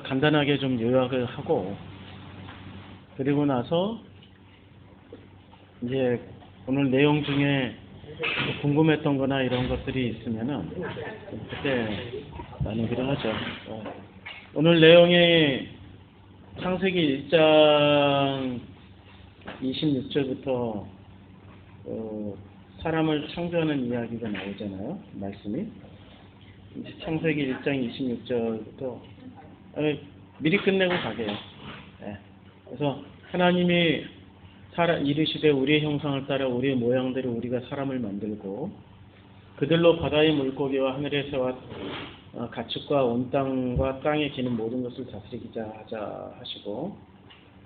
간단하게 좀 요약을 하고, 그리고 나서 이제 오늘 내용 중에 궁금했던 거나 이런 것들이 있으면은 그때 나누기로 하죠. 오늘 내용이 창세기 1장 26절부터 사람을 창조하는 이야기가 나오잖아요. 말씀이. 창세기 1장 26절부터 미리 끝내고 가게요. 그래서 하나님이 이르시되 우리의 형상을 따라 우리의 모양대로 우리가 사람을 만들고 그들로 바다의 물고기와 하늘의 새와 가축과 온 땅과 땅에 기는 모든 것을 다스리기자 하자 하시고,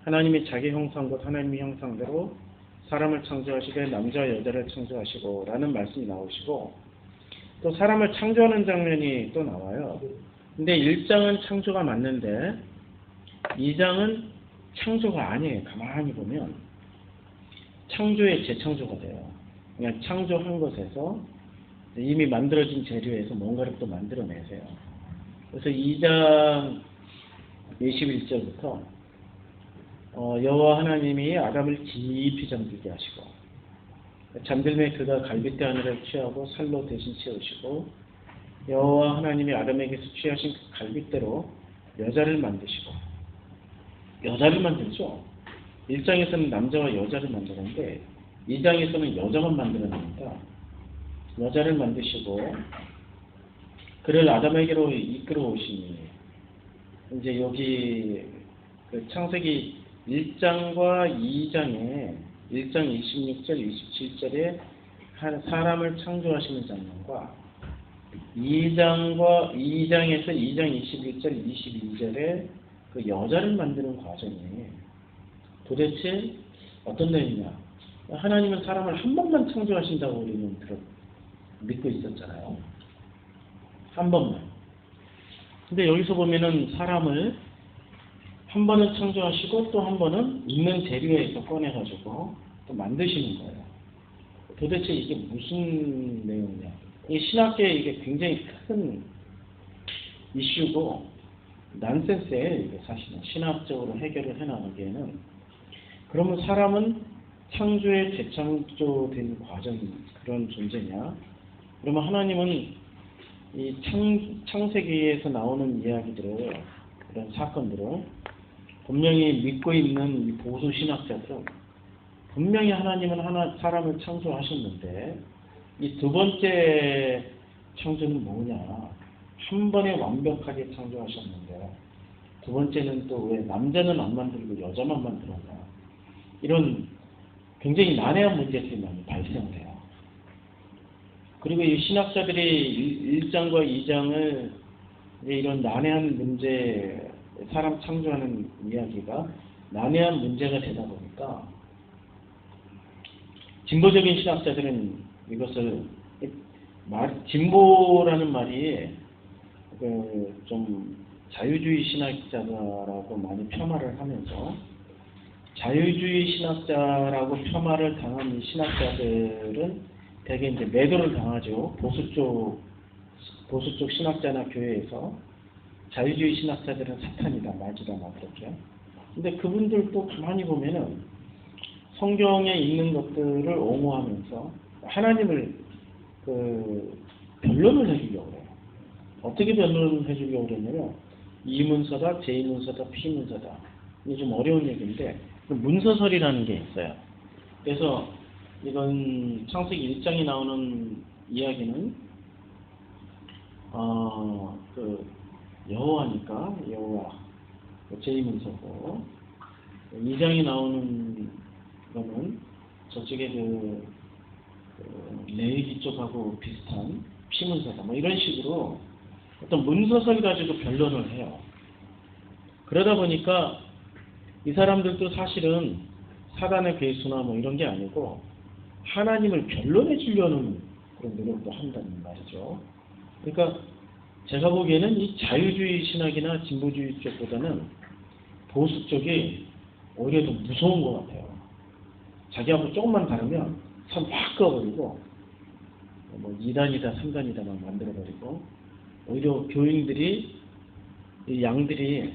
하나님이 자기 형상 곧 하나님의 형상대로 사람을 창조하시되 남자와 여자를 창조하시고 라는 말씀이 나오시고, 또 사람을 창조하는 장면이 또 나와요. 근데 1장은 창조가 맞는데 2장은 창조가 아니에요. 가만히 보면 창조의 재창조가 돼요. 그냥 창조한 것에서 이미 만들어진 재료에서 뭔가를 또 만들어내세요. 그래서 2장 21절부터 여호와 하나님이 아담을 깊이 잠들게 하시고 잠들매 그가 갈빗대 하늘을 취하고 살로 대신 채우시고 여호와 하나님이 아담에게서 취하신 그 갈빗대로 여자를 만드시고, 여자를 만들죠. 1장에서는 남자와 여자를 만드는데 2장에서는 여자만 만들어냅니다. 여자를 만드시고 그를 아담에게로 이끌어 오시니, 이제 여기 그 창세기 1장과 2장에 1장 26절 27절에 사람을 창조하시는 장면과 2장에서 2장 21절 22절에 그 여자를 만드는 과정이 도대체 어떤 내용이냐. 하나님은 사람을 한 번만 창조하신다고 우리는 믿고 있었잖아요. 한 번만. 근데 여기서 보면은 사람을 한 번은 창조하시고 또 한 번은 있는 재료에서 꺼내가지고 또 만드시는 거예요. 도대체 이게 무슨 내용이냐. 이 신학계에 이게 굉장히 큰 이슈고 난센스예요. 이게 사실은 신학적으로 해결을 해나가기에는. 그러면 사람은 창조에 재창조된 과정이 그런 존재냐? 그러면 하나님은 이 창세기에서 나오는 이야기들을, 그런 사건들을 분명히 믿고 있는 이 보수 신학자들은 분명히 하나님은 사람을 창조하셨는데 이 두 번째 창조는 뭐냐? 한 번에 완벽하게 창조하셨는데 두 번째는 또 왜 남자는 안 만들고 여자만 만들었냐? 이런 굉장히 난해한 문제들이 많이 발생돼요. 그리고 이 신학자들이 1장과 2장을 이런 난해한 문제, 사람 창조하는 이야기가 난해한 문제가 되다 보니까 진보적인 신학자들은 이것을, 진보라는 말이 좀 자유주의 신학자라고 많이 폄하를 하면서, 자유주의 신학자라고 폄하를 당한 이 신학자들은 대개 이제 매도를 당하죠. 보수 쪽 신학자나 교회에서 자유주의 신학자들은 사탄이다, 맞이다, 막 그렇게. 근데 그분들도 가만히 보면은 성경에 있는 것들을 옹호하면서 하나님을 변론을 해주려고 해요. 어떻게 변론을 해주려고 그러냐면 이문서다, 제이문서다, 피문서다. 이게 좀 어려운 얘기인데 문서설이라는 게 있어요. 그래서 이건 창세기 1장에 나오는 이야기는 여호와니까 여호와 제이문서고, 2장에 나오는 거는 저쪽에 레위기 쪽하고 비슷한 피문서다. 뭐 이런 식으로 어떤 문서설 가지고 변론을 해요. 그러다 보니까 이 사람들도 사실은 사단의 괴수나 뭐 이런 게 아니고 하나님을 변론해 주려는 그런 노력도 한다는 말이죠. 그러니까 제가 보기에는 이 자유주의 신학이나 진보주의 쪽보다는 보수 쪽이 오히려 더 무서운 것 같아요. 자기하고 조금만 다르면 선 확 그어버리고 뭐 2단이다 3단이다 막 만들어버리고, 오히려 교인들이, 이 양들이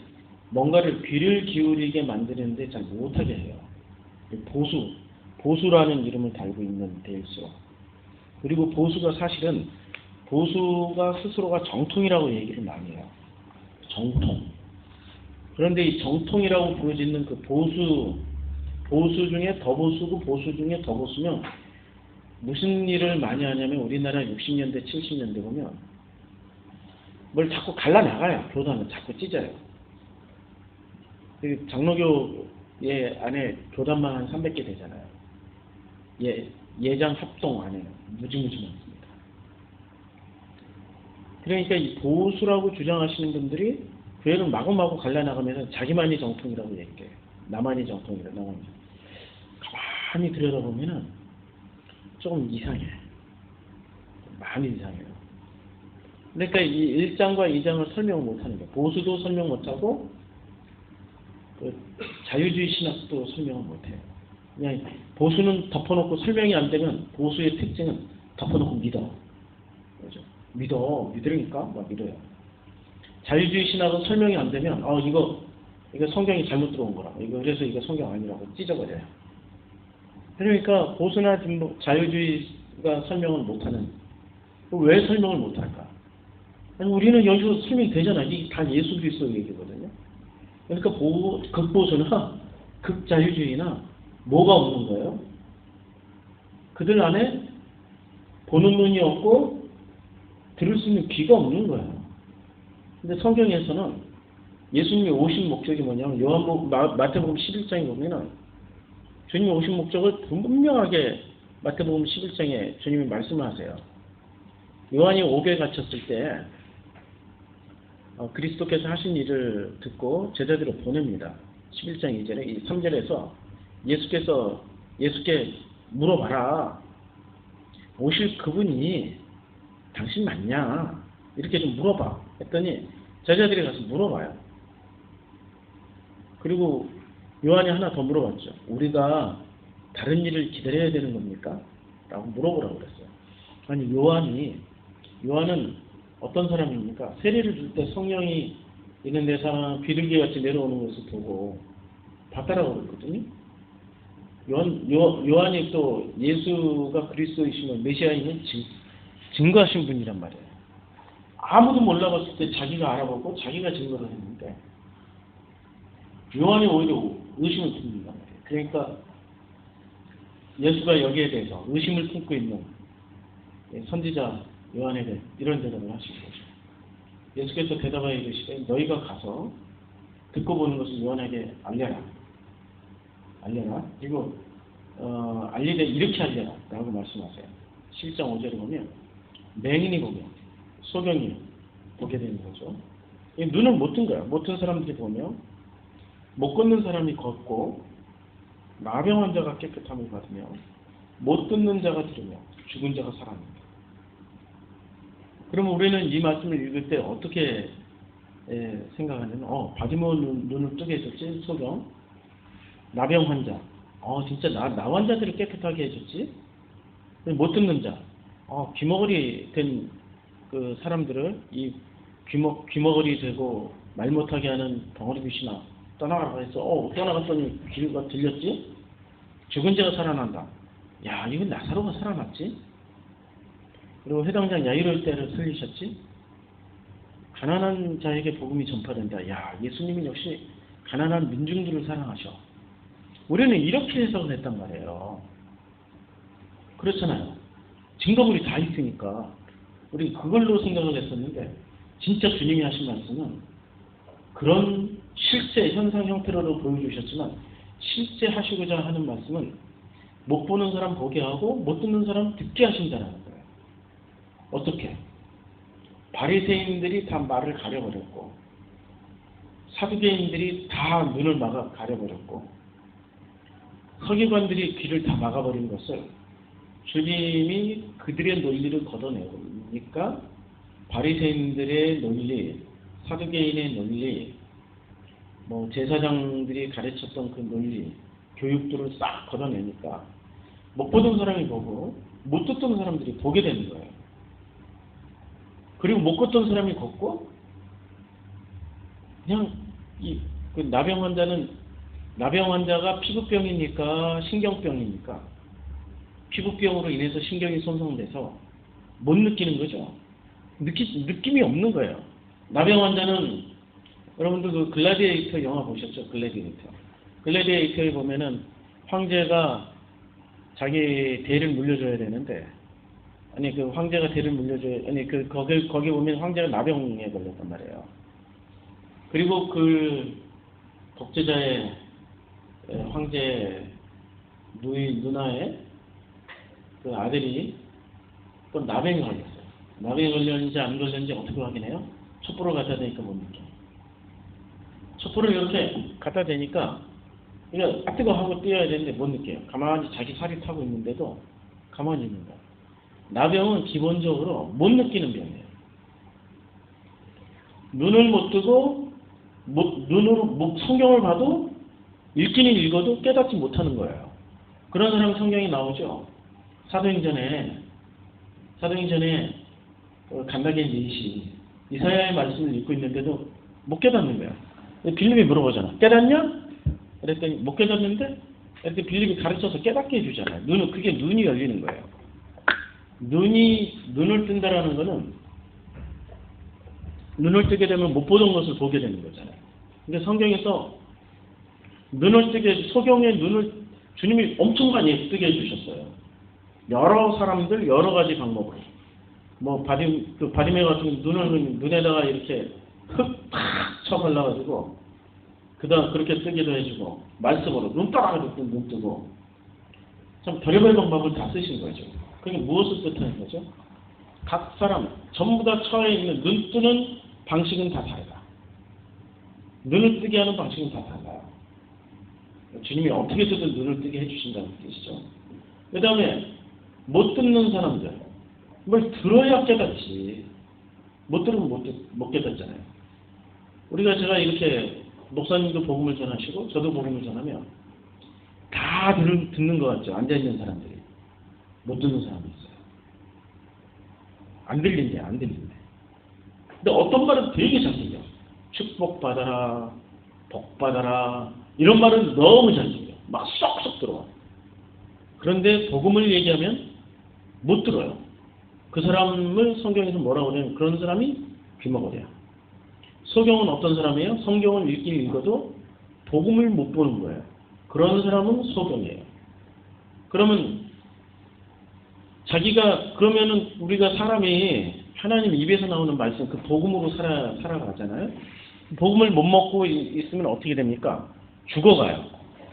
뭔가를 귀를 기울이게 만드는데 잘 못하게 해요. 보수라는 이름을 달고 있는 데일수록. 그리고 보수가 스스로가 정통이라고 얘기를 많이 해요. 정통. 그런데 이 정통이라고 부르짖는 그 보수 중에 더 보수고 보수 중에 더 보수면 무슨 일을 많이 하냐면 우리나라 60년대, 70년대 보면 뭘 자꾸 갈라나가요. 교단은 자꾸 찢어요. 장로교회 안에 교단만 한 300개 되잖아요. 예장 합동 안에 무지무지 많습니다. 그러니까 이 보수라고 주장하시는 분들이 교회를 마구마구 갈라나가면서 자기만이 정통이라고 얘기해요. 나만이 정통이다. 가만히 들여다보면은 조금 이상해. 많이 이상해요. 그러니까 이 1장과 2장을 설명을 못하는 거예요. 보수도 설명 못하고 자유주의 신학도 설명을 못해요. 그냥 보수는 덮어놓고 설명이 안 되면 보수의 특징은 덮어놓고 믿어. 그렇죠? 믿으니까 막 믿어요. 자유주의 신학은 설명이 안 되면 이거 성경이 잘못 들어온 거라. 그래서 이거 성경 아니라고 찢어버려요. 그러니까 보수나 자유주의가 설명을 못하는. 왜 설명을 못할까? 아니, 우리는 여기서 설명이 되잖아. 이게 다 예수 그리스도 얘기거든요. 그러니까 극보수나 극자유주의나 뭐가 없는 거예요? 그들 안에 보는 눈이 없고 들을 수 있는 귀가 없는 거예요. 근데 성경에서는 예수님이 오신 목적이 뭐냐면 마태복음 11장에 보면은 주님이 오신 목적을 분명하게 마태복음 11장에 주님이 말씀하세요. 요한이 옥에 갇혔을 때 그리스도께서 하신 일을 듣고 제자들을 보냅니다. 11장 2절에 3절에서 예수께 물어봐라. 오실 그분이 당신 맞냐? 이렇게 좀 물어봐. 했더니 제자들이 가서 물어봐요. 그리고 요한이 하나 더 물어봤죠. 우리가 다른 일을 기다려야 되는 겁니까? 라고 물어보라고 그랬어요. 아니 요한은 어떤 사람입니까? 세례를 줄 때 성령이 있는 데서 비둘기같이 내려오는 것을 보고 봤다라고 그랬거든요. 요한이 또 예수가 그리스도이심을 메시아임을 증거하신 분이란 말이에요. 아무도 몰라봤을 때 자기가 알아보고 자기가 증거를 했는데 요한이 오히려 의심을 품는단 말이에요. 그러니까 예수가 여기에 대해서 의심을 품고 있는 선지자 요한에게 이런 대답을 하신 거죠. 예수께서 대답하여 이르시되 너희가 가서 듣고 보는 것을 요한에게 알려라. 그리고 알리되 이렇게 알려라 라고 말씀하세요. 7장 5절에 보면 맹인이 보면 소경이 보게 되는 거죠. 눈을 못 뜬 거야. 못 뜬 사람들이 보면 못 걷는 사람이 걷고 나병 환자가 깨끗함을 받으며 못 듣는 자가 들으며 죽은 자가 살아납니다. 그러면 우리는 이 말씀을 읽을 때 어떻게 생각하냐면 바디모는 눈을 뜨게 해줬지 소경, 나병 환자, 진짜 나 환자들을 깨끗하게 해줬지. 못 듣는 자, 귀머거리 된 그 사람들을 이 귀머거리 되고 말 못하게 하는 덩어리 귀신아 떠나가라고 해서 떠나갔더니 귀가 들렸지. 죽은 자가 살아난다. 야, 이건 나사로가 살아났지. 그리고 회당장 야이로의 때를 살리셨지. 가난한 자에게 복음이 전파된다. 야, 예수님은 역시 가난한 민중들을 사랑하셔. 우리는 이렇게 해석을 했단 말이에요. 그렇잖아요. 증거물이 다 있으니까 우리 그걸로 생각을 했었는데 진짜 주님이 하신 말씀은 그런 실제 현상 형태로도 보여주셨지만 실제 하시고자 하는 말씀은 못 보는 사람 보게 하고 못 듣는 사람 듣게 하신다는 거예요. 어떻게? 바리새인들이 다 말을 가려버렸고 사두개인들이 다 눈을 막아 가려버렸고 서기관들이 귀를 다 막아버린 것을 주님이 그들의 논리를 걷어내니까 바리새인들의 논리, 사두개인의 논리, 제사장들이 가르쳤던 그 논리, 교육들을 싹 걷어내니까 못 보던 사람이 보고 못 듣던 사람들이 보게 되는 거예요. 그리고 못 걷던 사람이 걷고 그냥 그 나병 환자가 피부병이니까 신경병이니까 피부병으로 인해서 신경이 손상돼서 못 느끼는 거죠. 느낌이 없는 거예요. 나병 환자는 여러분들 그 글래디에이터 영화 보셨죠? 글래디에이터에 보면은 황제가 자기 대를 물려줘야 되는데 아니 그 황제가 대를 물려줘야 아니 그 거기 보면 황제가 나병에 걸렸단 말이에요. 그리고 그 독재자의 황제 누나의 그 아들이 또 나병에 걸렸어요. 나병에 걸렸는지 안 걸렸는지 어떻게 확인해요? 촛불을 갖다 대니까 못 느껴. 촛불을 이렇게 갖다 대니까 그냥 아 뜨거 하고 뛰어야 되는데 못 느껴요. 가만히 자기 살이 타고 있는데도 가만히 있는 거예요. 나병은 기본적으로 못 느끼는 병이에요. 눈을 못 뜨고 눈으로 성경을 봐도 읽기는 읽어도 깨닫지 못하는 거예요. 그런 사람 성경이 나오죠. 사도행전에 간다겐 이시 이사야의 말씀을 읽고 있는데도 못 깨닫는 거야. 빌립이 물어보잖아. 깨닫냐? 그랬더니 못 깨닫는데 그랬더니 빌립이 가르쳐서 깨닫게 해주잖아요. 그게 눈이 열리는 거예요. 눈을 뜬다라는 거는 눈을 뜨게 되면 못 보던 것을 보게 되는 거잖아요. 근데 성경에서 눈을 뜨게 소경의 눈을 주님이 엄청 많이 뜨게 해주셨어요. 여러 사람들 여러 가지 방법으로 뭐 바디메 같은 눈에다가 이렇게 흙 팍 쳐 발라가지고 그다음 그렇게 뜨기도 해주고 말씀으로 눈 따라가지고 눈 뜨고 참 별의별 방법을 다 쓰신 거죠. 그게 무엇을 뜻하는 거죠? 각 사람 전부 다 처해 있는 눈 뜨는 방식은 다 다르다. 눈을 뜨게 하는 방식은 다 달라요. 주님이 어떻게든 눈을 뜨게 해주신다는 뜻이죠. 그 다음에 못 듣는 사람들 뭘 들어야 깨닫지. 못 들으면 못 깨닫잖아요. 제가 이렇게 목사님도 복음을 전하시고 저도 복음을 전하면 다 듣는 것 같죠. 앉아있는 사람들이. 못 듣는 사람이 있어요. 안 들린대. 근데 어떤 말은 되게 잘 들려. 축복받아라, 복받아라 이런 말은 너무 잘 들려. 막 쏙쏙 들어와. 그런데 복음을 얘기하면 못 들어요. 그 사람을 성경에서 뭐라고 하냐면 그런 사람이 귀머거려요. 소경은 어떤 사람이에요? 성경을 읽긴 읽어도 복음을 못 보는 거예요. 그런 사람은 소경이에요. 그러면은 우리가 사람이 하나님 입에서 나오는 말씀 그 복음으로 살아가잖아요. 복음을 못 먹고 있으면 어떻게 됩니까? 죽어가요.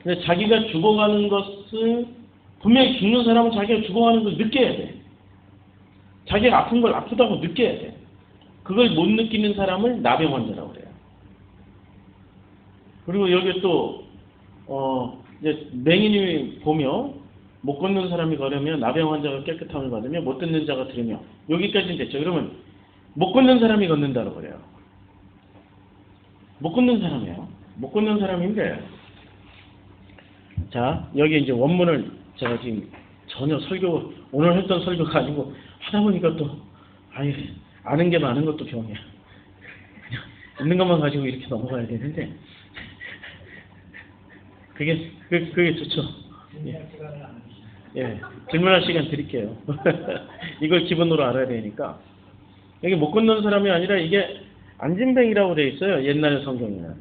근데 자기가 죽어가는 것을 분명히 죽는 사람은 자기가 죽어가는 걸 느껴야 돼. 자기가 아픈 걸 아프다고 느껴야 돼. 그걸 못 느끼는 사람을 나병 환자라고 그래요. 그리고 여기 또 이제 맹인이 보며 못 걷는 사람이 걸으며 나병 환자가 깨끗함을 받으며 못 듣는 자가 들으며 여기까지는 됐죠. 그러면 못 걷는 사람이 걷는다고 그래요. 못 걷는 사람이에요. 못 걷는 사람인데 자 여기 이제 원문을 제가 지금 전혀 오늘 했던 설교가 아니고 하다 보니까 또 아는 게 많은 것도 병이야. 그냥 있는 것만 가지고 이렇게 넘어가야 되는데 그게 좋죠. 예, 질문할 시간 드릴게요. 이걸 기본으로 알아야 되니까 여기 못 걷는 사람이 아니라 이게 안진뱅이라고 되어 있어요. 옛날 성경에는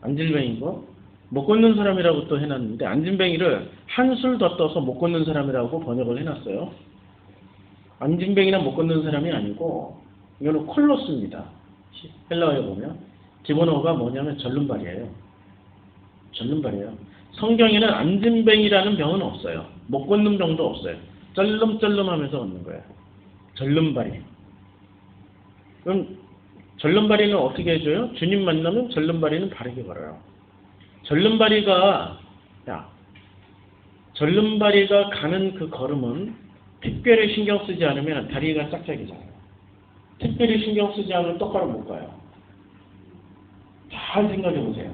안진뱅이고 못 걷는 사람이라고 또 해놨는데 안진뱅이를 한술 더 떠서 못 걷는 사람이라고 번역을 해놨어요. 안진뱅이나 못 걷는 사람이 아니고 이거는 콜로스입니다. 헬라어에 보면 기본어가 뭐냐면 절름발이에요. 성경에는 안진뱅이라는 병은 없어요. 못 걷는 병도 없어요. 쩔름쩔름하면서 걷는 거예요. 절름발이. 그럼 절름발이는 어떻게 해줘요? 주님 만나면 절름발이는 바르게 걸어요. 절름발이가 가는 그 걸음은 특별히 신경 쓰지 않으면 다리가 짝짝이잖아요. 특별히 신경 쓰지 않으면 똑바로 못 가요. 잘 생각해 보세요.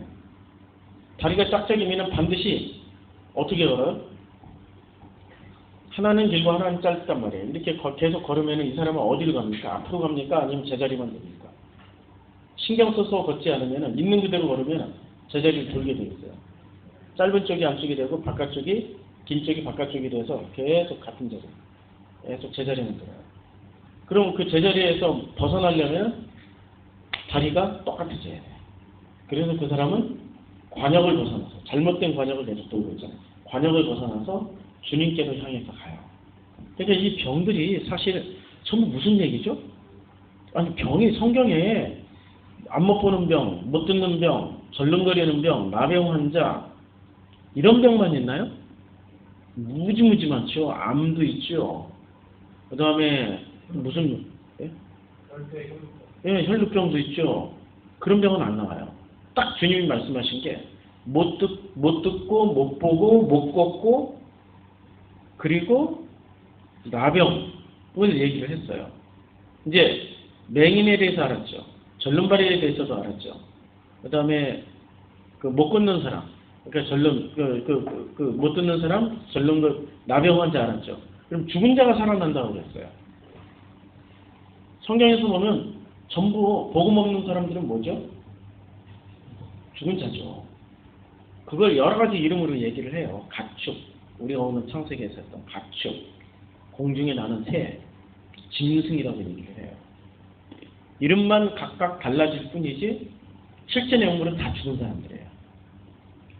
다리가 짝짝이면 반드시 어떻게 걸어요? 하나는 길고 하나는 짧단 말이에요. 이렇게 계속 걸으면 이 사람은 어디로 갑니까? 앞으로 갑니까? 아니면 제자리만 됩니까? 신경 써서 걷지 않으면 있는 그대로 걸으면 제자리를 돌게 돼 있어요. 짧은 쪽이 안쪽이 되고 바깥쪽이 긴 쪽이 바깥쪽이 돼서 계속 같은 자리, 계속 제자리는 들어요. 그럼 그 제자리에서 벗어나려면 다리가 똑같아져야 돼요. 그래서 그 사람은 관역을 벗어나서 잘못된 관역을 계속 돌고 있잖아요. 관역을 벗어나서 주님께로 향해서 가요. 그러니까 이 병들이 사실 전부 무슨 얘기죠? 아니 병이 성경에 안 못 보는 병, 못 듣는 병, 절름거리는 병, 나병 환자 이런 병만 있나요? 무지무지 많죠. 암도 있죠. 그 다음에 무슨 혈루병도 있죠. 그런 병은 안 나와요. 딱 주님이 말씀하신 게 못 듣고 못 보고 못 걷고 그리고 나병을 얘기를 했어요. 이제 맹인에 대해서 알았죠. 절름발이에 대해서도 알았죠. 그 다음에 그 못 걷는 사람, 그러니까 절름 못 듣는 사람, 나병 환자 알았죠. 그럼 죽은 자가 살아난다고 그랬어요. 성경에서 보면 전부 복음 없는 사람들은 뭐죠? 죽은 자죠. 그걸 여러 가지 이름으로 얘기를 해요. 가축, 우리가 오늘 창세기에서 했던 가축, 공중에 나는 새, 짐승이라고 얘기를 해요. 이름만 각각 달라질 뿐이지 실제 내용물은 다 죽은 사람들이에요.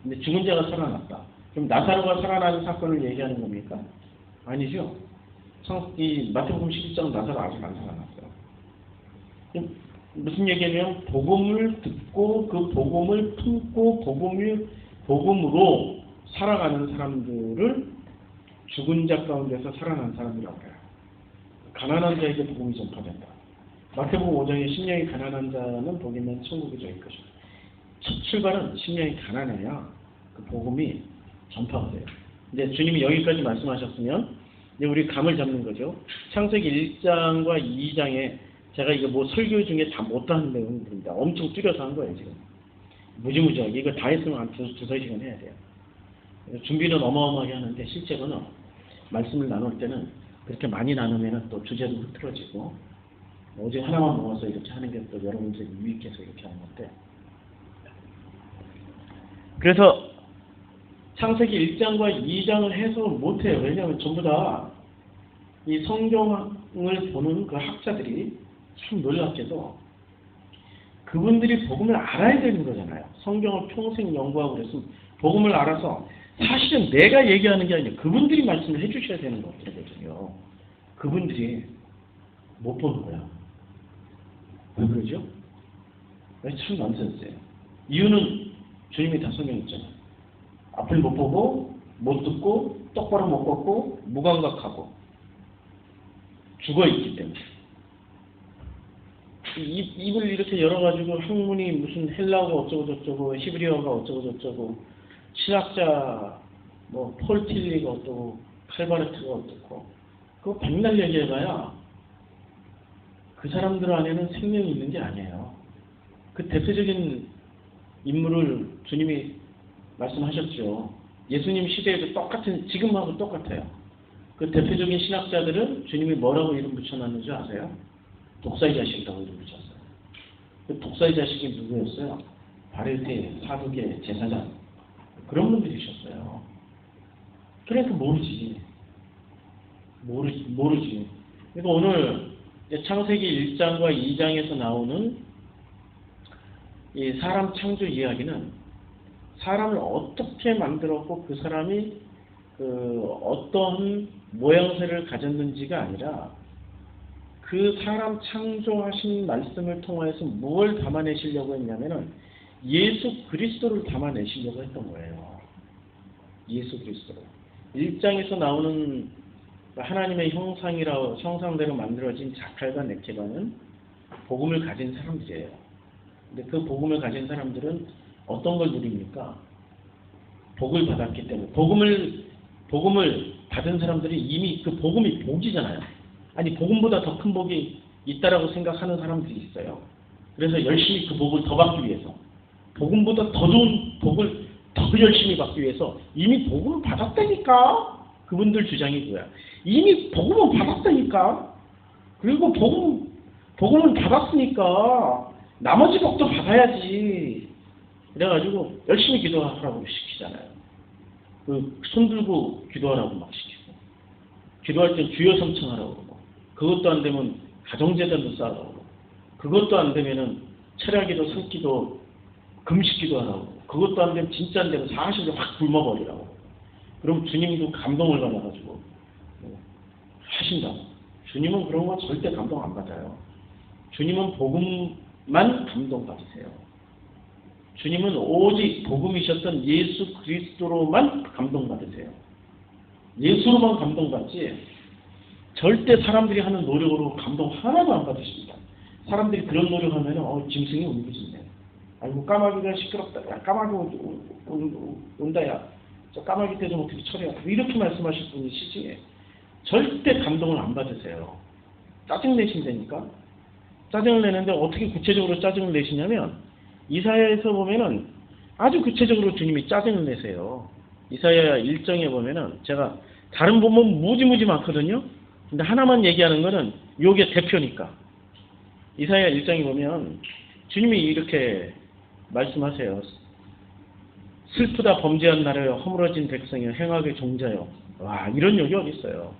근데 죽은 자가 살아났다. 그럼 나사로가 살아나는 사건을 얘기하는 겁니까? 아니죠. 이 마태복음 11장 나사로 아직 안 살아났어요. 무슨 얘기냐면 복음을 듣고 그 복음을 품고 복음으로 살아가는 사람들을 죽은 자 가운데서 살아난 사람이라고 해요. 가난한 자에게 복음이 전파된다. 마태복음 5장에 심령이 가난한 자는 복이면 천국이 저일 것이다. 첫 출발은 심령이 가난해야 그 복음이 전파가 돼요. 이제 주님이 여기까지 말씀하셨으면 이제 우리 감을 잡는 거죠. 창세기 1장과 2장에 제가 이거 뭐 설교 중에 다 못하는 내용들입니다. 엄청 줄여서 한 거예요 지금. 무지무지하게 이거 다 했으면 한 두세 시간 해야 돼요. 준비는 어마어마하게 하는데 실제로는 말씀을 나눌 때는 그렇게 많이 나누면 또 주제도 흐트러지고 오직 하나만 모아서 이렇게 하는 게 또 여러분들이 유익해서 이렇게 하는 건데, 그래서 창세기 1장과 2장을 해석을 못해요. 왜냐하면 전부 다 이 성경을 보는 그 학자들이 참 놀랍게도 그분들이 복음을 알아야 되는 거잖아요. 성경을 평생 연구하고 그랬으면 복음을 알아서 사실은 내가 얘기하는 게 아니라 그분들이 말씀을 해주셔야 되는 것들이거든요. 그분들이 못 보는 거야. 왜 그러죠? 참 넌센스예요. 이유는 주님이 다 성경에 있잖아요. 앞을 못 보고 못 듣고 똑바로 못 걷고 무감각하고 죽어있기 때문에 입을 이렇게 열어가지고 학문이 무슨 헬라어가 어쩌고 저쩌고 히브리어가 어쩌고 저쩌고 신학자 뭐 폴틸리가 어쩌고 칼바르트가 어떻고 그거 백날 얘기해봐야 그 사람들 안에는 생명이 있는 게 아니에요. 그 대표적인 인물을 주님이 말씀하셨죠. 예수님 시대에도 똑같은, 지금하고 똑같아요. 그 대표적인 신학자들은 주님이 뭐라고 이름 붙여놨는지 아세요? 독사의 자식이라고 이름 붙였어요. 그 독사의 자식이 누구였어요? 바리새, 사두개, 제사장. 그런 분들이셨어요. 그러니까 모르지. 그러니까 오늘 창세기 1장과 2장에서 나오는 이 사람 창조 이야기는 사람을 어떻게 만들었고 그 사람이 어떤 모양새를 가졌는지가 아니라 그 사람 창조하신 말씀을 통해서 무엇을 담아내시려고 했냐면은 예수 그리스도를 담아내시려고 했던 거예요. 예수 그리스도. 1장에서 나오는 하나님의 형상대로 만들어진 자칼과 네케바는 복음을 가진 사람들이에요. 근데 그 복음을 가진 사람들은 어떤 걸 누립니까? 복을 받았기 때문에. 복음을 받은 사람들이 이미 그 복음이 복이잖아요. 아니 복음보다 더 큰 복이 있다라고 생각하는 사람들이 있어요. 그래서 열심히 그 복을 더 받기 위해서, 복음보다 더 좋은 복을 더 열심히 받기 위해서 이미 복음을 받았다니까. 그분들 주장이 뭐야? 이미 복음을 받았다니까. 그리고 복음을 받았으니까 나머지 복도 받아야지. 그래가지고 열심히 기도하라고 시키잖아요. 손 들고 기도하라고 막 시키고, 기도할 땐 주여 성청하라고 그러고, 그것도 안 되면 가정재단도 쌓으라고 그러고, 그것도 안 되면은 철야기도, 성기도, 금식기도 하라고, 그것도 안 되면 진짜 안 되면 40일 확 굶어버리라고. 그럼 주님도 감동을 받아가지고 하신다고. 주님은 그런 거 절대 감동 안 받아요. 주님은 복음만 감동받으세요. 주님은 오직 복음이셨던 예수 그리스도로만 감동받으세요. 예수로만 감동받지 절대 사람들이 하는 노력으로 감동 하나도 안 받으십니다. 사람들이 그런 노력하면 짐승이 울부짖네. 아이고 까마귀가 시끄럽다. 야, 까마귀 온다. 야, 저 까마귀 때 좀 어떻게 처리해. 이렇게 말씀하실 분이시지 절대 감동을 안 받으세요. 짜증내신다니까. 짜증을 내는데 어떻게 구체적으로 짜증을 내시냐면 이사야에서 보면은 아주 구체적으로 주님이 짜증을 내세요. 이사야 1장에 보면은 제가 다른 부분 무지무지 많거든요. 근데 하나만 얘기하는 거는 요게 대표니까. 이사야 1장에 보면 주님이 이렇게 말씀하세요. 슬프다 범죄한 나라여, 허물어진 백성이여, 행악의 종자여. 와, 이런 욕이 어디 있어요?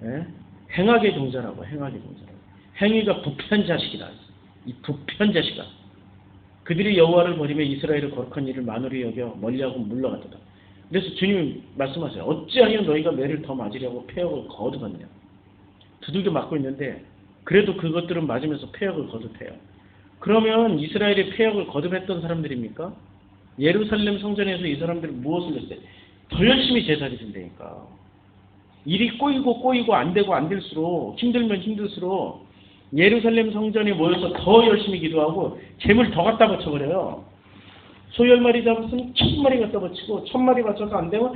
예? 행악의 종자라고. 행악의 종자라고. 행위가 부패한 자식이다. 이 부패한 자식아. 그들이 여호와를 버리며 이스라엘을 거룩한 일을 만으로 여겨 멀리하고 물러갔다. 그래서 주님이 말씀하세요. 어찌하여 너희가 매를 더 맞으려고 폐역을 거듭하느냐. 두들겨 맞고 있는데 그래도 그것들은 맞으면서 폐역을 거듭해요. 그러면 이스라엘이 폐역을 거듭했던 사람들입니까? 예루살렘 성전에서 이 사람들은 무엇을 했어요? 더 열심히 제사를 드린다니까. 일이 꼬이고 안 되고 안 될수록 힘들면 힘들수록 예루살렘 성전에 모여서 더 열심히 기도하고 재물 더 갖다 바쳐버려요. 소 10마리 잡았으면 1000마리 갖다 바치고 1000마리 바쳐서 안 되면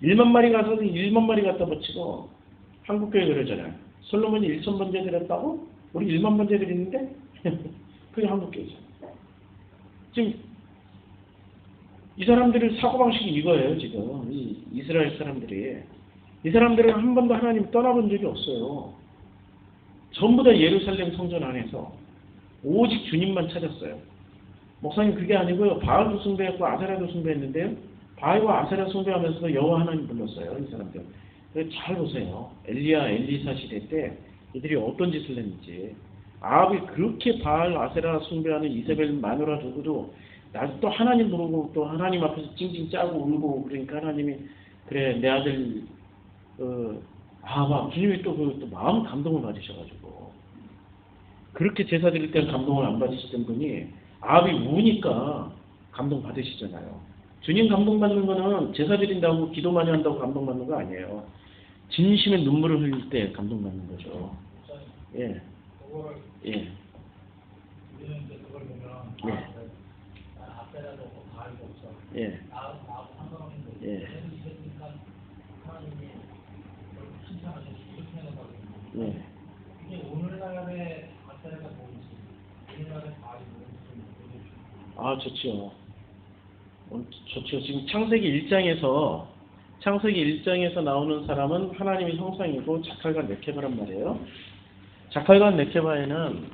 1만 마리 가서도 1만 마리 갖다 바치고. 한국교회 그러잖아요. 솔로몬이 1000번제 드렸다고? 우리 1만 번제 드리는데? 그게 한국교회죠. 지금 이 사람들의 사고방식이 이거예요. 지금 이 이스라엘 사람들이. 이 사람들은 한 번도 하나님 떠나본 적이 없어요. 전부 다 예루살렘 성전 안에서 오직 주님만 찾았어요. 목사님 그게 아니고요. 바알도 숭배했고 아세라도 숭배했는데요. 바알과 아세라 숭배하면서도 여호와 하나님 불렀어요. 이 사람들. 잘 보세요. 엘리야, 엘리사 시대 때 이들이 어떤 짓을 했는지. 아합이 그렇게 바알, 아세라 숭배하는 이세벨 마누라 두고도 나도 또 하나님 부르고 또 하나님 앞에서 찡찡 짜고 울고 그러니까 하나님이 그래 내 아들 아합아 주님이 또 마음 감동을 받으셔가지고 그렇게 제사 드릴 때는 감동을 안 받으시던 분이 아합이 우니까 감동 받으시잖아요. 주님 감동 받는 거는 제사 드린다고 기도 많이 한다고 감동 받는 거 아니에요. 진심의 눈물을 흘릴 때 감동 받는 거죠. 예. 예. 예. 예. 예. 예. 이게 오늘날의 아세라가 뭔지, 오늘날의 바알이 뭔지. 아, 좋죠. 좋죠. 지금 창세기 1장에서 나오는 사람은 하나님의 형상이고 자칼과 네케바란 말이에요. 자칼과 네케바에는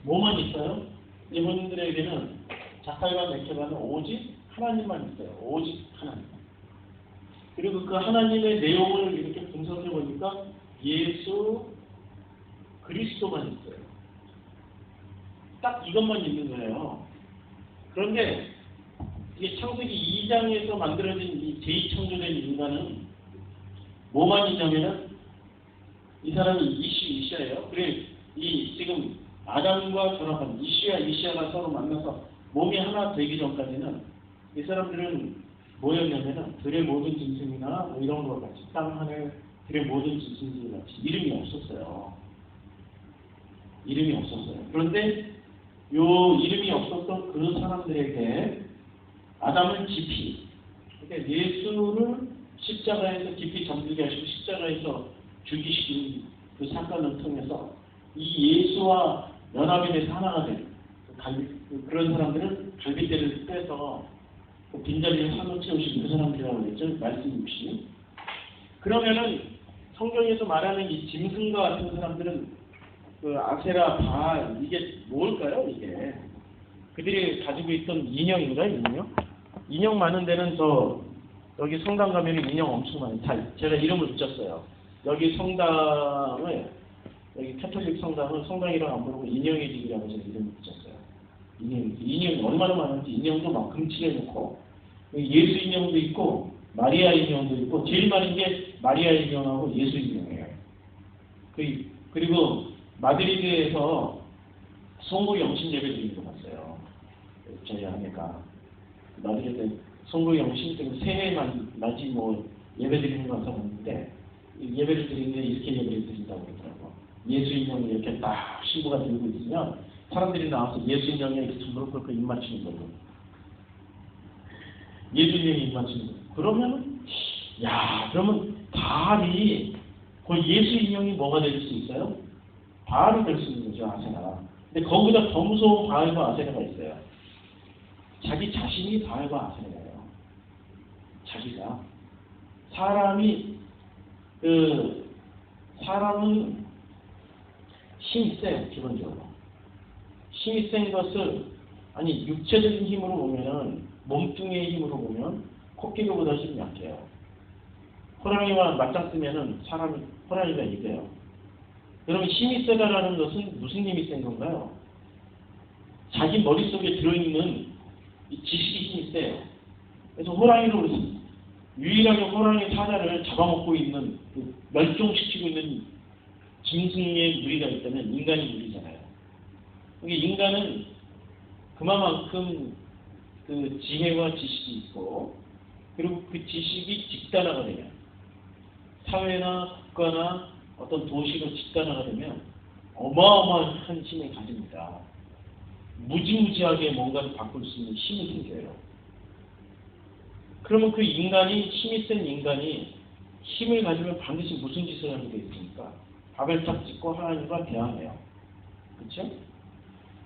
뭐만 있어요? 이분들에게는 자칼과 네케바는 오직 하나님만 있어요. 오직 하나님. 그리고 그 하나님의 내용을 이렇게 분석해 보니까 예수 그리스도만 있어요. 딱 이것만 있는 거예요. 그런데 이게 창세기 2장에서 만들어진 이 제2창조된 인간은 뭐만 있냐면은 이 사람이 이시아예요. 그래 이 지금 아담과 결합한 이시아가 서로 만나서 몸이 하나 되기 전까지는 이 사람들은 뭐였냐면은 들의 모든 짐승이나 뭐 이런 것 같이 땅 하늘 들의 모든 짐승들 같이 이름이 없었어요. 이름이 없었어요. 그런데 요 이름이 없었던 그 사람들에게 아담은 깊이, 그러니까 예수를 십자가에서 깊이 잠들게 하시고 십자가에서 죽이시는 그 사건을 통해서 이 예수와 연합이 돼서 하나가 된 그런 사람들은 갈빗대를 빼서 그 빈자리를 사로 채우신 그 사람들이라고 했죠. 말씀 없이. 그러면은 성경에서 말하는 이 짐승과 같은 사람들은 그 아세라, 바알 이게 뭘까요? 이게 그들이 가지고 있던 인형인가요? 인형 많은 데는 여기 성당 가면 인형 엄청 많아요. 제가 이름을 붙였어요. 여기 성당을, 여기 캐톨릭 성당을 성당이라고 안 부르고 인형의 집이라고 제가 이름을 붙였어요. 인형이 얼마나 많은지 인형도 막 금칠해 놓고, 예수 인형도 있고, 마리아 인형도 있고, 제일 많은 게 마리아 인형하고 예수 인형이에요. 그리고 마드리드에서 송구 영신 예배 드리는 거 봤어요. 저희 아내가. 마드리드 송구 영신 때문에 새해만 맞이 예배 드리는 거 가서 봤는데, 예배를 드리는데 이렇게 예배를 드린다고 그러더라고. 예수 인형이 이렇게 딱 신부가 들고 있으면 사람들이 나와서 예수 인형에 이렇게 무릎 꿇고 입 맞추는 거고. 예수 인형에 입 맞추는 거. 그러면 바알이 그 예수 인형이 뭐가 될 수 있어요? 바알이 될 수 있는 거죠, 아세나가. 근데 거기다 더 무서운 바알과 아세나가 있어요. 자기 자신이 바알과 아세나예요. 자기가. 사람은 힘이 세요, 기본적으로. 힘이 센 것을, 육체적인 힘으로 보면은, 몸뚱이의 힘으로 보면, 코끼리보다 힘이 약해요. 호랑이와 맞짱 뜨면은 호랑이가 이겨요. 여러분, 힘이 세다라는 것은 무슨 힘이 센 건가요? 자기 머릿속에 들어있는 이 지식이 힘이 세요. 그래서 유일하게 호랑이 사자를 잡아먹고 있는, 멸종시키고 있는 짐승의 무리가 있다면 인간의 무리잖아요. 그러니까 인간은 그만큼 그 지혜와 지식이 있고, 그리고 그 지식이 집단화가 되면, 사회나 국가나 어떤 도시로 집단화가 되면 어마어마한 힘을 가집니다. 무지무지하게 뭔가를 바꿀 수 있는 힘이 생겨요. 그러면 그 인간이, 힘이 센 인간이 힘을 가지면 반드시 무슨 짓을 하게 돼 있습니까? 바벨탑 짓고 하나님과 대항해요. 그렇죠?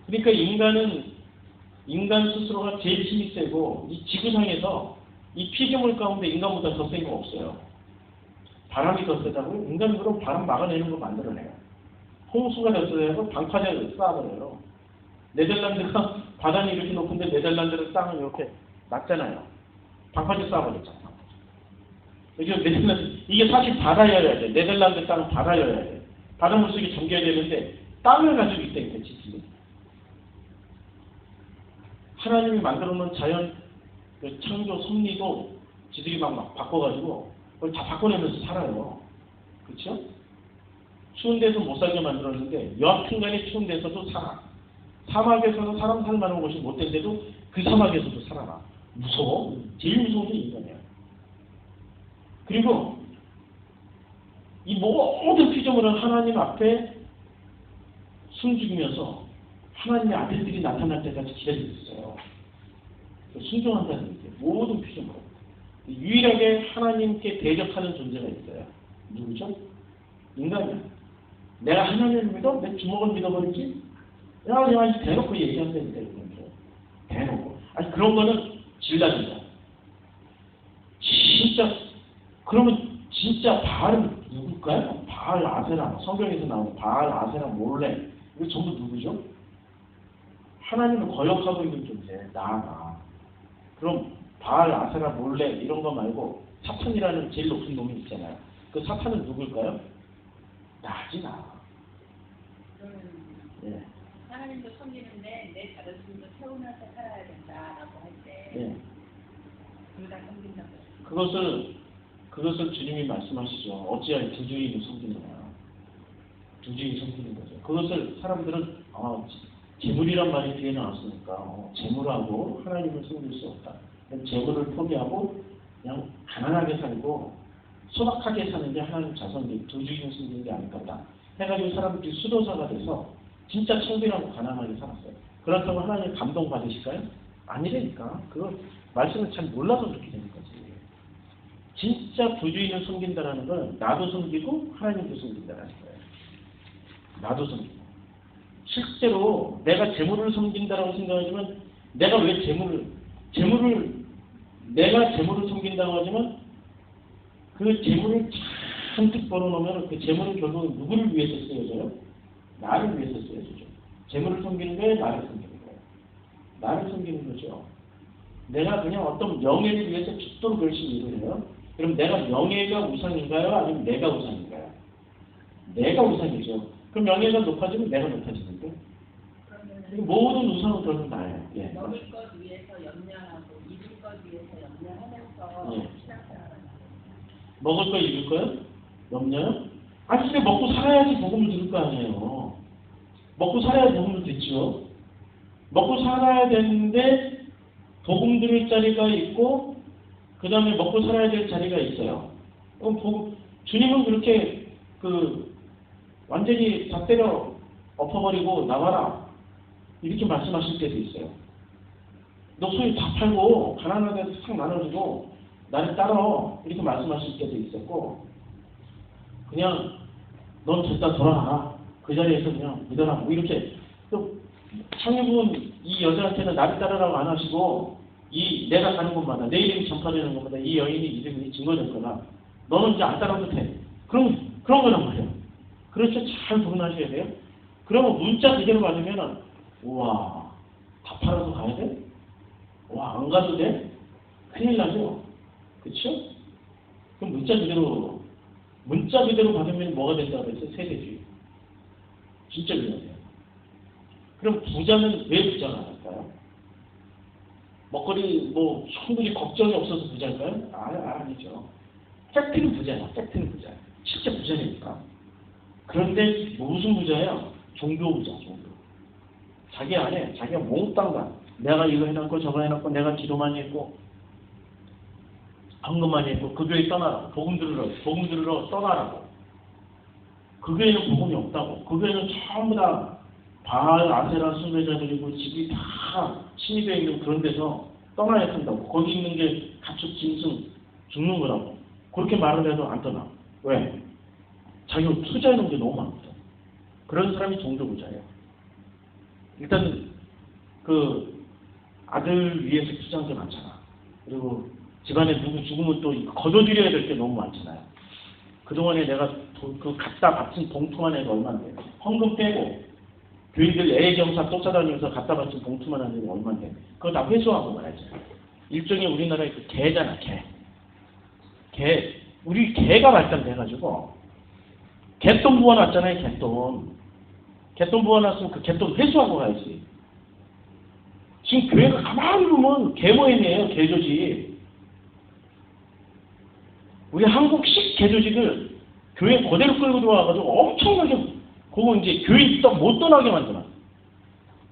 그러니까 인간 스스로가 제일 힘이 세고, 이 지구상에서 이 피조물 가운데 인간보다 더 센 거 없어요. 바람이 더 세다고요? 인간은 그럼 바람 막아내는 거 만들어내요. 홍수가 더 세다고 방파제를 쌓아버려요. 네덜란드가 바다는 이렇게 높은데 네덜란드는 땅을 이렇게 낮잖아요. 방파제 쌓아버렸잖아요. 이게 사실 바다여야 돼. 네덜란드 땅은 바다여야 돼. 바닷물 속에 잠겨야 되는데 땅을 가지고 있다니까, 지들이. 하나님이 만들어놓은 자연 창조 섭리도 지들이 막 바꿔가지고 그걸 다 바꿔내면서 살아요. 그렇죠? 추운 데서 못 살게 만들었는데 여하튼간에 추운 데서도 살아. 사막에서는 사람 살만한 곳이 못 된데도 그 사막에서도 살아나. 무서워. 제일 무서운 게 인간이야. 그리고 이 모든 피조물은 하나님 앞에 숨죽이면서 하나님의 아들들이 나타날 때까지 기다리고 있어요. 순종한다는 게 모든 피조물. 유일하게 하나님께 대적하는 존재가 있어요. 누구죠? 인간이야. 내가 하나님을 믿어? 내 주먹을 믿어버리지? 야, 대놓고 얘기한다니까, 이런 대놓고. 그런 거는 질라진다. 그러면 진짜 바알은 누굴까요? 바알 아세라. 성경에서 나오는 바알 아세라 몰래. 이거 전부 누구죠? 하나님을 거역하고 있는 존재, 나아가. 그럼 바알 아세라 몰래 이런 거 말고 사탄이라는 제일 높은 놈이 있잖아요. 그 사탄은 누굴까요? 나지, 나. 예. 하나님도 섬기는데 내 자존심도 세우면서 살아야 된다라고 할 때, 예. 둘 다 섬긴다고. 그것을 주님이 말씀하시죠. 어찌하여 두 주인을 섬기느냐. 두 주인을 섬기는 거죠. 그것을 사람들은 재물이란 말이 뒤에 나왔으니까 재물하고 하나님을 섬길 수 없다. 재물을 포기하고 그냥 가난하게 살고 소박하게 사는 게 하나님 자손들 두 주인을 섬기는 게 아닐까 해가지고 사람들이 수도사가 돼서 진짜 청결하고 가난하게 살았어요. 그렇다고 하나님 감동 받으실까요? 아니라니까. 그걸 말씀을 잘 몰라서 그렇게 되는 거지. 진짜 부주인을 섬긴다는 건 나도 섬기고 하나님도 섬긴다는 거예요. 나도 섬기고. 실제로 내가 재물을 섬긴다라고 생각하지만 내가 왜 내가 재물을 섬긴다고 하지만 그 재물을 잔뜩 벌어놓으면 그 재물은 결국 누구를 위해서 쓰여져요? 나를 위해서 쓰여지죠. 재물을 섬기는 거예요? 나를 섬기는 거예요? 나를 섬기는 거죠. 내가 그냥 어떤 명예를 위해서 죽도록 열심히 일을 해요. 그럼 내가 명예가 우상인가요? 아니면 내가 우상인가요? 내가 우상이죠. 그럼 명예가 높아지면 내가 높아지는데. 그러면 모든 우상은 결국 나예요. 예. 먹을 것 위해서 염려하고 입을 것 위해서 염려하면서 예. 신앙생활을 먹을 거 입을 거요? 염려요? 아니 근데 먹고 살아야지 복음을 들을 거 아니에요. 먹고 살아야 복음을 듣죠. 먹고 살아야 되는데 복음 들을 자리가 있고 그 다음에 먹고 살아야 될 자리가 있어요. 그럼 주님은 그렇게 완전히 다 때려 엎어버리고 나와라 이렇게 말씀하실 때도 있어요. 너 소유 다 팔고 가난한 데서 싹 나눠주고 나를 따라 이렇게 말씀하실 때도 있었고 그냥 넌 됐다 돌아가라 그 자리에서 그냥 믿어라 뭐 이렇게 또 창립은 이 여자한테는 나를 따르라고 안 하시고 이 내가 가는 곳마다 내 이름이 전파되는 곳마다 이 여인이 이름이 증거될 거라 너는 이제 안 따라도 돼. 그런 거란 말이에요. 그렇죠. 잘 구분하셔야 돼요. 그러면 문자 그대로 받으면 우와 다 팔아서 가야 돼? 와 안 가도 돼? 큰일 나죠. 그렇죠? 그럼 문자 그대로 받으면 뭐가 된다고 그랬어요? 세대주의. 진짜 위험해요. 그럼 부자는 왜 부자가 할까요? 먹거리 충분히 걱정이 없어서 부자일까요? 아니죠. 팩트는 부자야. 팩트는 부자야. 진짜 부자니까. 그런데 무슨 부자야? 종교 부자. 종교. 자기 안에 자기가 몽땅 내가 이거 해놨고 저거 해놨고 내가 기도 많이 했고 헌금 많이 했고 그 교회 떠나라. 복음 들으러 떠나라고. 그 교회는 복음이 없다고. 그 교회는 전부 다 바알, 아세라 숭배자들이고 집이 다 침입해 있는 그런 데서 떠나야 한다고. 거기 있는 게 가축, 짐승 죽는 거라고. 그렇게 말을 해도 안 떠나. 왜? 자기가 투자해놓은 게 너무 많거든. 그런 사람이 종교부자예요. 일단 아들 위해서 투자한 게 많잖아. 그리고 집안에 누구 죽으면 또 거둬들여야 될 게 너무 많잖아요. 그동안에 내가 갖다 바친 봉투만 해도 얼마인데 헌금 빼고 교인들 애경사 쫓아다니면서 갖다 바친 봉투만 하는 게 얼마인데 그거 다 회수하고 말이죠. 일종의 우리나라의 개잖아. 개. 우리 개가 발달돼가지고 개돈 부어놨잖아요. 개돈 부어놨으면 그 개돈 회수하고 가야지. 지금 교회가 가만히 보면 개모임이에요. 개조직. 우리 한국식 개조직을 교회 그대로 끌고 들어와가지고 엄청나게 그거 이제 교회 못 떠나게 만들어.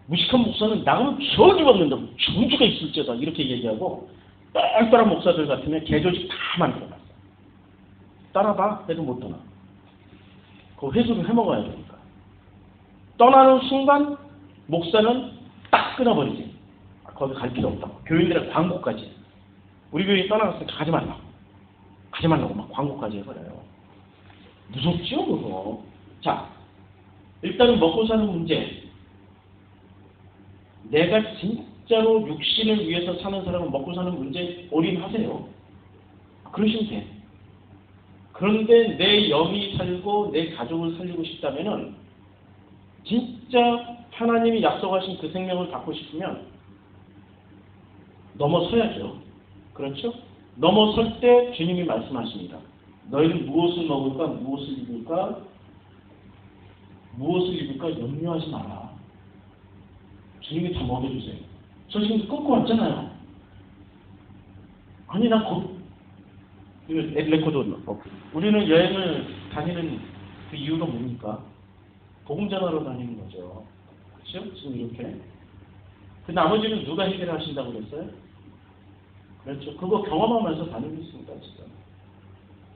무식한 목사는 나가면 저기 받는다. 중주가 있을지어다. 이렇게 얘기하고 똘똘한 목사들 같으면 개조직 다 만들어놨어. 따라봐. 해도 못 떠나. 그거 회수를 해먹어야 되니까. 떠나는 순간 목사는 딱 끊어버리지. 거기 갈 필요 없다고. 교인들의 광고까지. 우리 교회 떠나갔으니까 가지 말라고 막 광고까지 해버려요. 무섭죠 그거. 자, 일단은 먹고 사는 문제. 내가 진짜로 육신을 위해서 사는 사람은 먹고 사는 문제에 올인하세요. 그러시면 돼. 그런데 내 영이 살고 내 가족을 살리고 싶다면은 진짜 하나님이 약속하신 그 생명을 갖고 싶으면 넘어서야죠. 그렇죠? 넘어설 때 주님이 말씀하십니다. 너희는 무엇을 먹을까? 무엇을 입을까? 염려하지 마라. 주님이 다 먹여주세요. 저 지금 끊고 왔잖아요. 아니 레코드 우리는 여행을 다니는 그 이유가 뭡니까? 복음 전하러 다니는 거죠. 그렇죠? 지금 이렇게. 그 나머지는 누가 해결하신다고 그랬어요? 그렇죠. 그거 경험하면서 다니고 있습니다. 지금.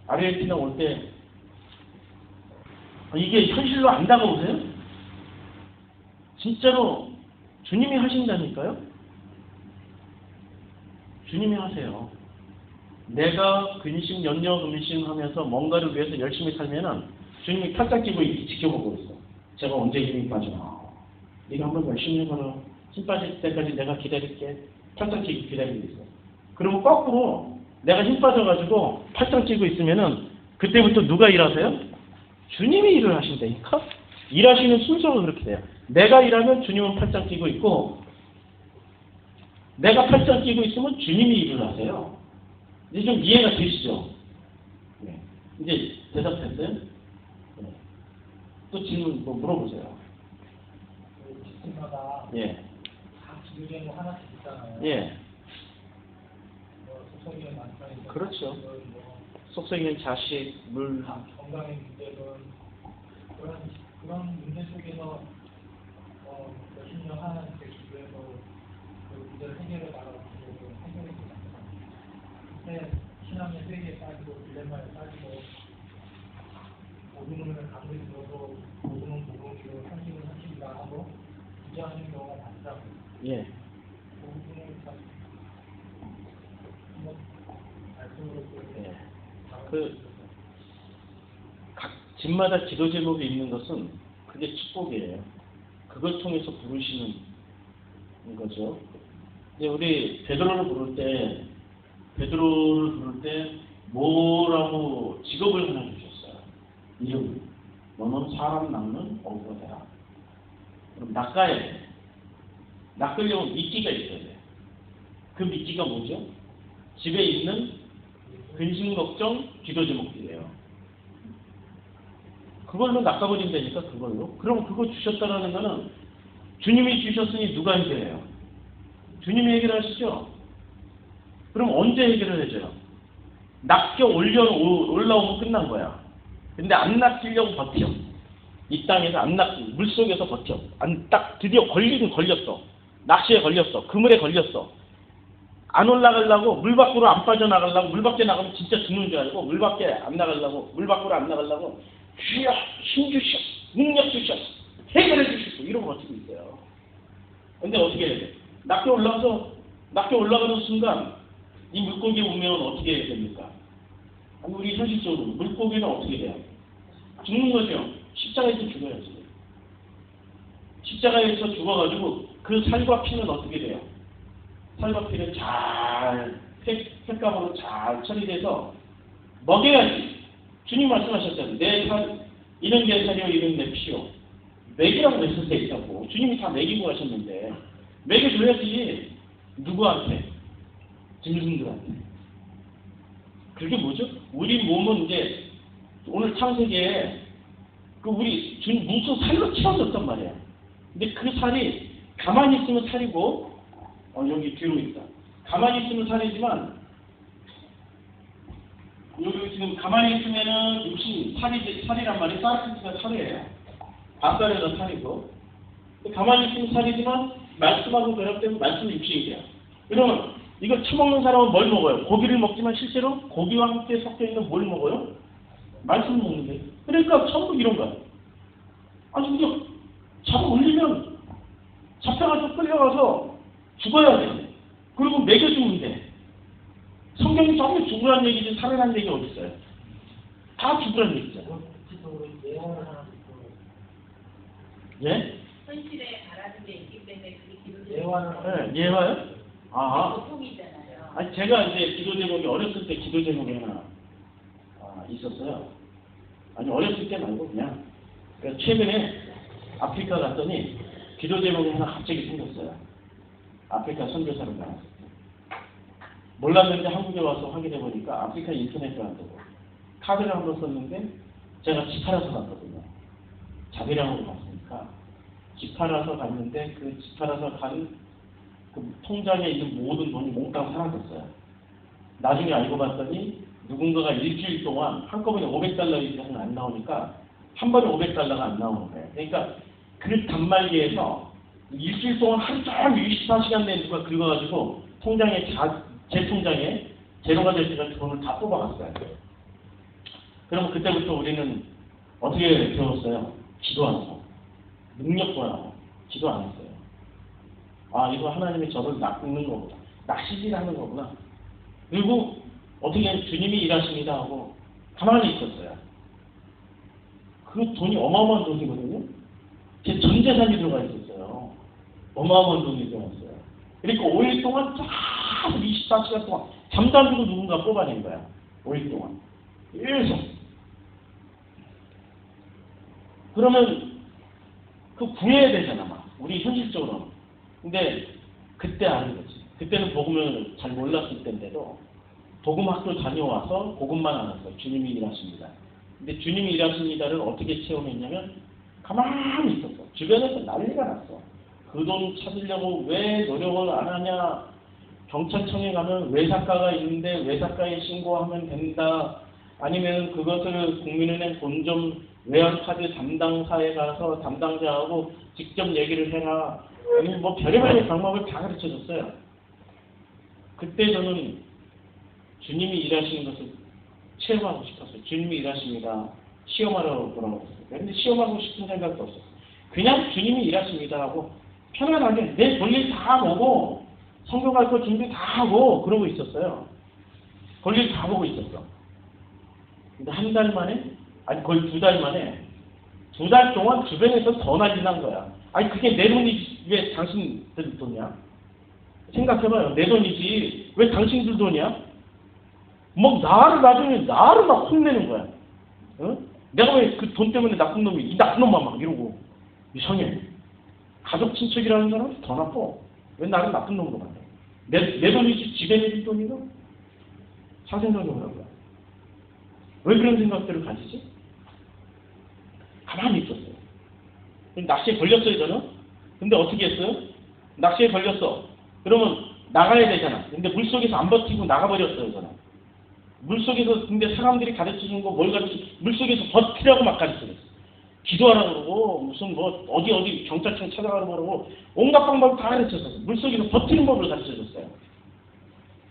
아르헨티나 올 때 이게 현실로 안 다가오세요? 진짜로 주님이 하신다니까요? 주님이 하세요. 내가 근심, 염려, 근심 하면서 뭔가를 위해서 열심히 살면은 주님이 팔짱 끼고 지켜보고 있어. 제가 언제 힘이 빠지나. 네가 한번 열심히 해봐라. 힘 빠질 때까지 내가 기다릴게. 팔짱 끼고 기다리고 있어. 그러면 거꾸로 내가 힘 빠져가지고 팔짱 끼고 있으면은 그때부터 누가 일하세요? 주님이 일을 하신다니까? 일하시는 순서가 그렇게 돼요. 내가 일하면 주님은 팔짱 끼고 있고 내가 팔짱 끼고 있으면 주님이 일을 하세요. 이제 좀 이해가 되시죠? 네. 이제 대답했어요? 네. 또 질문 뭐 물어보세요. 집마다 예. 다 기도제목 하나씩 있잖아요. 예. 속성이는 많다니까. 그렇죠. 속성이는 자식, 물. 건강의 문제든 그런 문제 속에서 몇십 년 하나님께 기도해서 그 문제를 해결해 나가고 해결해 주잖아요. 그때 신앙의 세계에 빠지고 딜레마에 빠지고 모든 을 아무리 들어도 모든 모범이고 현실은 현실이다 하고 주저하는 경우가 많더라고요. 예. 그 부분을 한번 말씀으로 예. 각 집마다 기도 제목이 있는 것은 그게 축복이에요. 그걸 통해서 부르시는 거죠. 이제 우리 베드로를 부를 때 뭐라고 직업을 하나 주셨어요. 이름을. 너는 사람 낚는 어부가 되라. 그럼 낚아야 돼. 낚으려면 미끼가 있어야 돼. 그 미끼가 뭐죠? 집에 있는 근심 걱정 기도 제목들이에요. 그걸로 낚아버린다니까 그걸로. 그럼 그거 주셨다라는 거는 주님이 주셨으니 누가 해결해요? 주님이 해결하시죠? 그럼 언제 해결을 해줘요? 낚여 올라오면 끝난 거야. 근데 안 낚이려고 버텨. 이 땅에서 안 낚이, 물속에서 버텨. 딱 드디어 걸리긴 걸렸어. 낚시에 걸렸어. 그물에 걸렸어. 안 올라가려고, 물 밖으로 안 빠져나가려고, 물 밖에 나가면 진짜 죽는 줄 알고, 물 밖에 안 나가려고, 물 밖으로 안 나가려고, 주여, 힘 주셔, 능력 주셔, 해결해 주시고, 이러고 버티고 있어요. 근데 어떻게 해야 돼? 낚여 올라가는 순간, 이 물고기 운명은 어떻게 해야 됩니까? 아니, 우리 현실적으로, 물고기는 어떻게 돼요? 죽는 거죠. 십자가에서 죽어야지. 십자가에서 죽어가지고, 그 살과 피는 어떻게 돼요? 살과 피를 잘 횟감으로 잘 처리돼서 먹여야지. 주님 말씀하셨잖아요. 내 살, 이는 내 살이요, 이는 내 피요. 먹이라고 했을 때 있다고. 주님이 다 먹이고 가셨는데 먹여줘야지. 누구한테? 짐승들한테. 그게 뭐죠? 우리 몸은 이제 오늘 창세기에 그 우리 무슨 살로 채워졌단 말이야. 근데 그 살이 가만히 있으면 살이고 여기 뒤로 있다. 가만히 있으면 살이지만 여기 지금 가만히 있으면은 살이란 말이 사르티스가 살이에요. 아까래가 살이고. 가만히 있으면 살이지만 말씀하고 결합되면 말씀이 육신이 돼요. 그러면 이걸 처먹는 사람은 뭘 먹어요? 고기를 먹지만 실제로 고기와 함께 섞여 있는 뭘 먹어요? 말씀을 먹는데. 그러니까 전부 이런 거야. 아니 그냥 잡아 올리면 잡혀가서 끌려가서 죽어야 돼. 그리고 먹여주면 돼. 성경이 전부 죽으란 얘기지 살아난 얘기 어디 있어요? 다 죽으란 얘기잖아. 예? 현실에 바라는 게 있기 때문에 그게 기도제목. 예화는 네, 예화요? 아하. 보통이잖아요. 아니 제가 이제 기도 제목이 어렸을 때 기도 제목이 하나 있었어요. 아니 어렸을 때 말고 그냥 그러니까 최근에 아프리카 갔더니 기도 제목이 하나 갑자기 생겼어요. 아프리카 선교사를 나왔을 때. 몰랐는데 한국에 와서 확인해 보니까 아프리카 인터넷에 한다고 카드를 한번 썼는데 제가 집 팔아서 갔거든요. 자비량으로 갔으니까 집 팔아서 갔는데 그 집 팔아서 간 그 통장에 있는 모든 돈이 몽땅 사라졌어요. 나중에 알고 봤더니 누군가가 일주일 동안 한꺼번에 $500 이상은 안 나오니까 한 번에 $500가 안 나오는 거예요. 그러니까 그 단말기에서 일주일 동안 하루 종일 24시간 내에 누가 긁어가지고 통장에 제 통장에 제로가 될 때까지 돈을 다 뽑아갔어요. 그러면 그때부터 우리는 어떻게 배웠어요? 기도하는 거. 능력 구하고 기도 안 했어요. 아 이거 하나님이 저를 낚는 거구나. 낚시질하는 거구나. 그리고 어떻게 주님이 일하십니다 하고 가만히 있었어요. 그 돈이 어마어마한 돈이거든요. 제 전 재산이 들어가 있었어요. 어마어마한 돈이 들어갔어요. 그러니까 5일 동안 쫙 24시간 동안 잠도 안 자고 누군가 뽑아낸 거야. 5일 동안. 계속. 그러면 그 구해야 되잖아, 막. 우리 현실적으로. 근데 그때 아는 거지. 그때는 복음을 잘 몰랐을 때인데도 복음 학교 다녀와서 복음만 알았어요. 주님이 일하십니다. 근데 주님이 일하십니다를 어떻게 체험했냐면 가만히 있었어. 주변에서 난리가 났어. 그 돈 찾으려고 왜 노력을 안 하냐. 경찰청에 가면 외사과가 있는데 외사과에 신고하면 된다. 아니면 그것을 국민은행 본점 외환카드 담당사에 가서 담당자하고 직접 얘기를 해라. 아니면 뭐 별의별 방법을 다 가르쳐줬어요. 그때 저는 주님이 일하시는 것을 체험하고 싶었어요. 주님이 일하십니다. 시험하라고 뭐라고 했어요. 근데 시험하고 싶은 생각도 없었어요. 그냥 주님이 일하십니다 하고 편안하게 내 볼일 다 보고 성경할 거 준비 다 하고 그러고 있었어요. 볼일 다 보고 있었어. 근데 한 달 만에, 아니 거의 2달 만에 2달 동안 주변에서 더 난리 난 거야. 아니 그게 내 돈이지 왜 당신들 돈이야? 생각해봐요. 내 돈이지 왜 당신들 돈이야? 뭐 나를 나중에 나를 막 혼내는 거야. 어? 내가 왜 그 돈 때문에 나쁜 놈이 이 나쁜 놈만 막 이러고 이상해. 가족 친척이라는 사람은 더 나빠. 왜 나를 나쁜 놈으로 만들어? 내 돈이지 집에 있는 돈이가? 잘 생각해보라고요. 왜 그런 생각들을 가지지? 가만히 있었어요. 낚시에 걸렸어요 저는. 근데 어떻게 했어요? 낚시에 걸렸어. 그러면 나가야 되잖아. 근데 물속에서 안 버티고 나가버렸어요 저는. 물속에서 근데 사람들이 가르쳐준 거 뭘 가르쳐? 물속에서 버티라고 막 가르쳐줬어. 기도하라고 그러고 무슨 뭐 어디 경찰청 찾아가라고 그러고 온갖 방법을 다 가르쳐줬어. 물속에서 버티는 법을 가르쳐줬어요.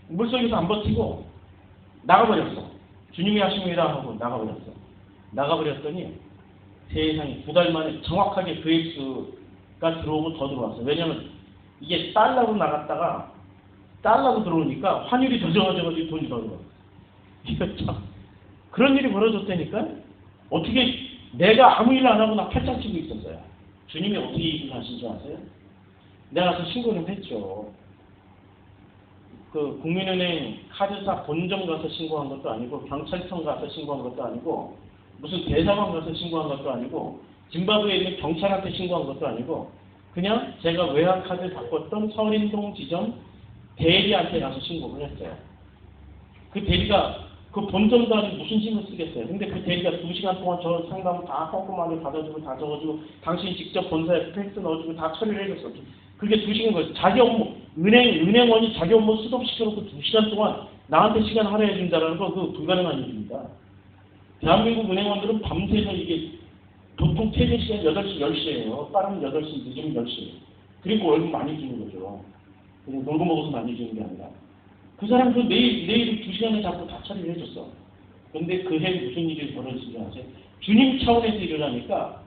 물속에서 안 버티고 나가버렸어. 주님이 하십니다 하고 나가버렸어. 나가버렸더니 세상에 2달 만에 정확하게 그 액수가 들어오고 더 들어왔어. 왜냐면 이게 달러로 나갔다가 달러로 들어오니까 환율이 더 좋아져가지고 돈이 더 들어왔어. 이거 참 그런 일이 벌어졌다니까. 어떻게 내가 아무 일 안 하고 나 팔짱 치고 있었어요. 주님이 어떻게 일을 하신 줄 아세요? 내가 가서 신고는 했죠. 그 국민은행 카드사 본점 가서 신고한 것도 아니고 경찰청 가서 신고한 것도 아니고 무슨 대사관 가서 신고한 것도 아니고 짐바브웨에 있는 경찰한테 신고한 것도 아니고 그냥 제가 외환카드 바꿨던 서린동 지점 대리한테 가서 신고를 했어요. 그 대리가 그 본점도 아니고 무슨 힘을 쓰겠어요. 근데 그 대리가 2시간 동안 저 상담 다 꼼꼼하게 받아주고 다 적어주고 당신이 직접 본사에 팩스 넣어주고 다 처리를 해줬어. 그게 2시간 거예요. 자기 업무 은행원이 자기 업무 수독시켜놓고 2시간 동안 나한테 시간 할애해준다는 거 그거 불가능한 일입니다. 대한민국 은행원들은 밤새서 이게 보통 퇴근 시간 8시, 10시예요. 빠르면 8시, 늦으면 10시. 그리고 월급 많이 주는 거죠. 그냥 놀고 먹어서 많이 주는 게 아니라. 그 사람도 내일 2시간에 잡고 다 처리를 해줬어. 근데 그 해 무슨 일이 벌어지지 아세요? 주님 차원에서 일을 하니까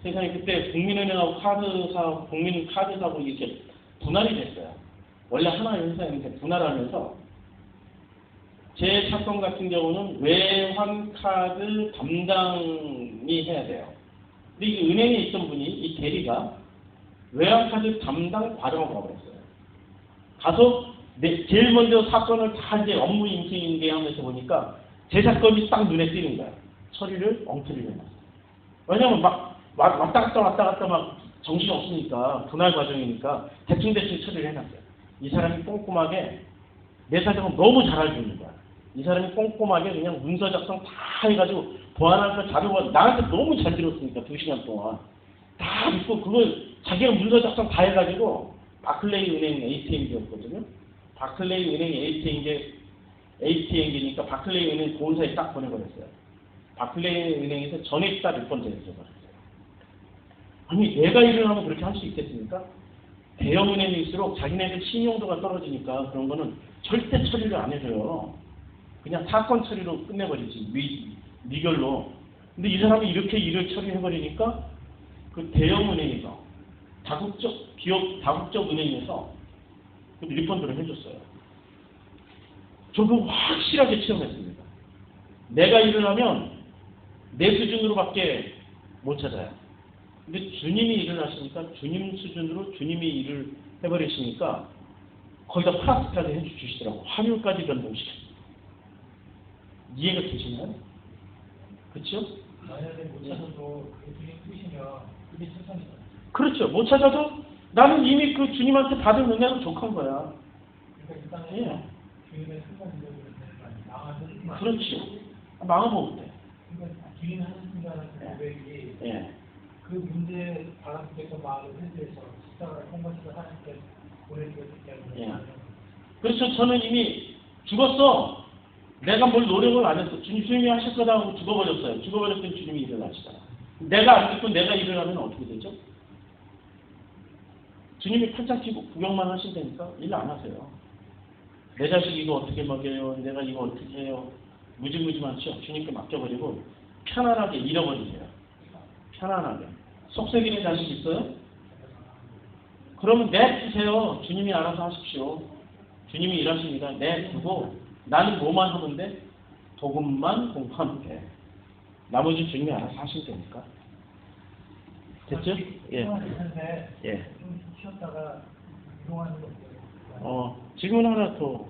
세상에 그때 국민은행하고 국민 카드사하고 이렇게 분할이 됐어요. 원래 하나의 회사였는데 분할하면서 제 사건 같은 경우는 외환카드 담당이 해야 돼요. 근데 이 은행에 있던 분이 이 대리가 외환카드 담당 과정을 가버렸어요. 가서 제일 먼저 사건을 다 이제 업무 인수인계하면서 보니까 제 사건이 딱 눈에 띄는 거야. 처리를 엉터리로 해놨어요. 왜냐면 막 왔다 갔다 막 정신 없으니까 분할 과정이니까 대충 처리를 해놨어요. 이 사람이 꼼꼼하게 내 사정을 너무 잘 알고 있는 거야. 이 사람이 꼼꼼하게 그냥 문서 작성 다 해가지고 보완한 거 자료가 나한테 너무 잘 들었으니까 2시간 동안 다 듣고 그걸 자기가 문서 작성 다 해가지고 바클레이 은행 ATM기였거든요. 바클레이 은행 ATM기니까 바클레이 은행 본사에 딱 보내버렸어요. 바클레이 은행에서 전액 다 리펀드해줘버렸어요. 아니 내가 일을 하면 그렇게 할 수 있겠습니까? 대형 은행일수록 자기네들 신용도가 떨어지니까 그런 거는 절대 처리를 안 해줘요. 그냥 사건 처리로 끝내버리지 미결로. 근데 이 사람이 이렇게 일을 처리해버리니까 그 대형 은행에서 다국적 은행에서 그 리펀드를 해줬어요. 저도 확실하게 체험했습니다. 내가 일을 하면 내 수준으로밖에 못 찾아요. 근데 주님이 일을 하시니까 주님 수준으로 주님이 일을 해버리시니까 거기다 플러스까지 해주시더라고. 환율까지 변동시켰어요. 이해가 되시나요? 그렇죠? 만약에 못 찾아도 그 주님 쓰시면 그게 최선이다. 그렇죠. 못 찾아도 나는 이미 그 주님한테 받은 은혜는 족한 거야. 그러니까 예. 일단은 주님의 순간 이적으로 망하는 그렇지. 망하면 돼. 그러니까 주인 하셨습니다라는 고백이 예. 그 문제 바람께서 마음을 회수해서 십자가를 통과해서 하나님께 보내주었기 때문에 예. 그렇죠. 저는 이미 죽었어. 내가 뭘 노력을 안 했어. 주님이 하실 거다 하고 죽어버렸어요. 죽어버렸더니 주님이 일어나시잖아. 내가 안 죽고 내가 일어나면 어떻게 되죠? 주님이 팔짱 끼고 구경만 하신다니까 일 안 하세요. 내 자식 이거 어떻게 먹여요? 내가 이거 어떻게 해요? 무지무지만죠. 주님께 맡겨버리고 편안하게 잃어버리세요. 편안하게. 속썩이는 자식 있어요? 그러면 내두세요. 주님이 알아서 하십시오. 주님이 일하십니다. 내두고 나는 뭐만 하면 돼? 복음만 공부하면 돼. 나머지 주님이 알아서 하시면 되니까. 됐죠? 예. 있는데 예. 좀 쉬었다가 이동하는 거 없어요. 지금은 하나 더.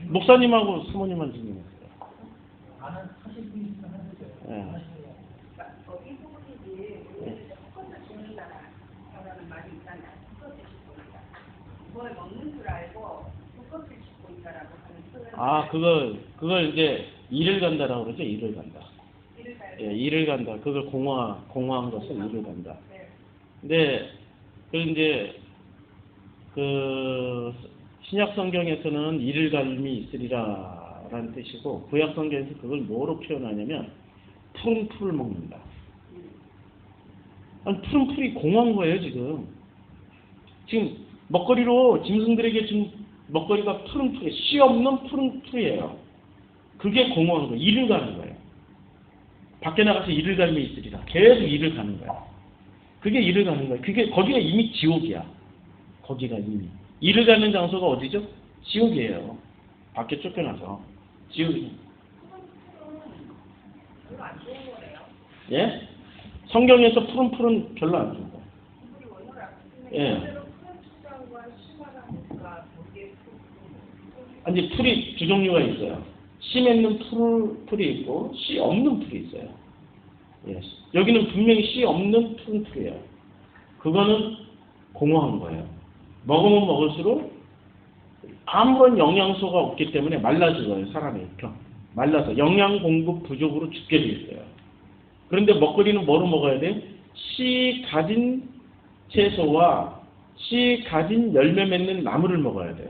목사님하고 사모님만 지금. 안 하실 분이 있으면 하세요. 예. 거기 부분이지 우리는 섞어서 죽는다라는 말이 있잖아요. 섞어서 죽고 있다. 뭘 먹는 줄 알고 섞어서 죽고 있다라고 하는 표현. 그걸 이제 일을 간다라고 그러죠. 일을 간다. 일을 가야 예, 일을 간다. 그걸 공허한 것을 일을 간다. 네. 근데 그 이제 그 신약 성경에서는 이를 갈림이 있으리라라는 뜻이고 구약 성경에서 그걸 뭐로 표현하냐면 푸른 풀을 먹는다. 아니 푸른 풀이 공허한 거예요 지금. 지금 먹거리로 짐승들에게 준 먹거리가 푸른 풀이 씨 없는 푸른 풀이에요. 그게 공허한 거예요. 이를 가는 거예요. 밖에 나가서 이를 갈림이 있으리라. 계속 이를 가는 거예요. 그게 이를 가는 거예요. 그게 거기가 이미 지옥이야. 거기가 이미 이를 가는 장소가 어디죠? 지옥이에요. 밖에 쫓겨나서 지옥이. 별로 안 좋은 거래요. 예? 성경에서 푸른 풀은 별로 안 좋은 거예요. 우리 원어라. 예. 푸른 추장과 심하다니까 거기에 아니 풀이 두 종류가 있어요. 씨 맺는 풀이 있고 씨 없는 풀이 있어요. 예. 여기는 분명히 씨 없는 푸른 풀이에요. 그거는 공허한 거예요. 먹으면 먹을수록 아무런 영양소가 없기 때문에 말라 죽어요. 사람이 말라서 영양 공급 부족으로 죽게 돼 있어요. 그런데 먹거리는 뭐로 먹어야 돼? 씨 가진 채소와 씨 가진 열매 맺는 나무를 먹어야 돼요.